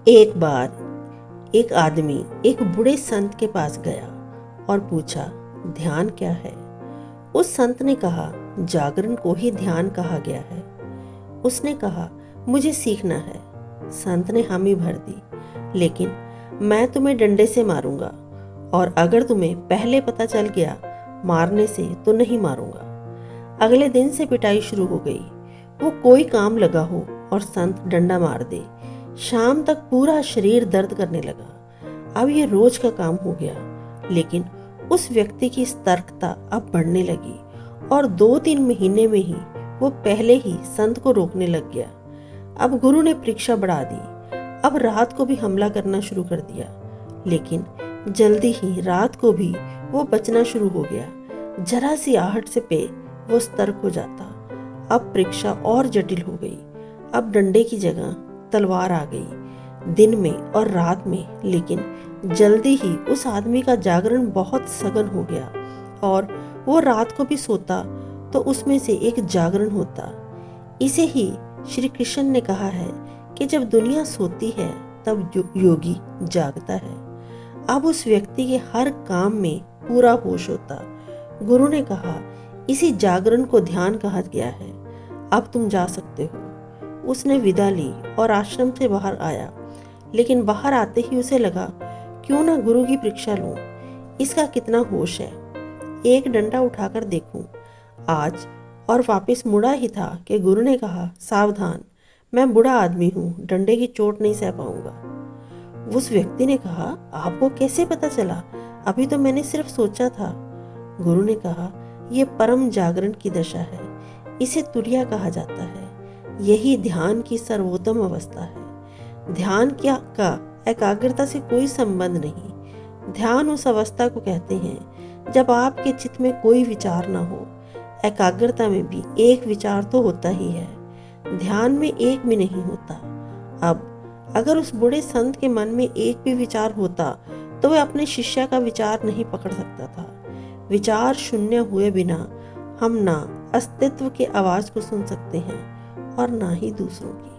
एक बार एक आदमी एक बूढ़े संत के पास गया और पूछा, ध्यान क्या है? उस संत ने कहा, जागरण को ही ध्यान कहा गया है। उसने कहा, मुझे सीखना है। संत ने हामी भर दी, लेकिन मैं तुम्हें डंडे से मारूंगा, और अगर तुम्हें पहले पता चल गया मारने से तो नहीं मारूंगा। अगले दिन से पिटाई शुरू हो गई। वो कोई काम लगा हो और संत डंडा मार दे, शाम तक पूरा शरीर दर्द करने लगा। अब ये रोज का काम हो गया, लेकिन उस व्यक्ति की सतर्कता अब बढ़ने लगी और 2-3 महीने में ही वो पहले ही संत को रोकने लग गया। अब गुरु ने परीक्षा बढ़ा दी। अब रात को भी हमला करना शुरू कर दिया, लेकिन जल्दी ही रात को भी वो बचना शुरू हो गया। जरा सी आहट से पे वो सतर्क हो जाता। अब परीक्षा और जटिल हो गई। अब डंडे की जगह तलवार आ गई, दिन में और रात में। लेकिन जल्दी ही उस आदमी का जागरण बहुत सघन हो गया, और वो रात को भी सोता तो उसमें से एक जागरण होता। इसे ही श्री कृष्ण ने कहा है कि जब दुनिया सोती है तब योगी जागता है। अब उस व्यक्ति के हर काम में पूरा होश होता। गुरु ने कहा, इसी जागरण को ध्यान कहा गया है। अब तुम जा सकते हो। उसने विदा ली और आश्रम से बाहर आया, लेकिन बाहर आते ही उसे लगा, क्यों ना गुरु की परीक्षा लूं। इसका कितना होश है, एक डंडा उठाकर देखूं। आज और वापस मुड़ा ही था कि गुरु ने कहा, सावधान, मैं बूढ़ा आदमी हूं, डंडे की चोट नहीं सह पाऊंगा। उस व्यक्ति ने कहा, आपको कैसे पता चला? अभी तो मैंने सिर्फ सोचा था। गुरु ने कहा, यह परम जागरण की दशा है। इसे तुरिया कहा जाता है। यही ध्यान की सर्वोत्तम अवस्था है। ध्यान का एकाग्रता से कोई संबंध नहीं। ध्यान उस अवस्था को कहते हैं जब आपके चित्त में कोई विचार ना हो। एकाग्रता में भी एक विचार तो होता ही है, ध्यान में एक भी नहीं होता। अब अगर उस बूढ़े संत के मन में एक भी विचार होता तो वह अपने शिष्य का विचार नहीं पकड़ सकता था। विचार शून्य हुए बिना हम ना अस्तित्व की आवाज को सुन सकते हैं और ना ही दूसरों की।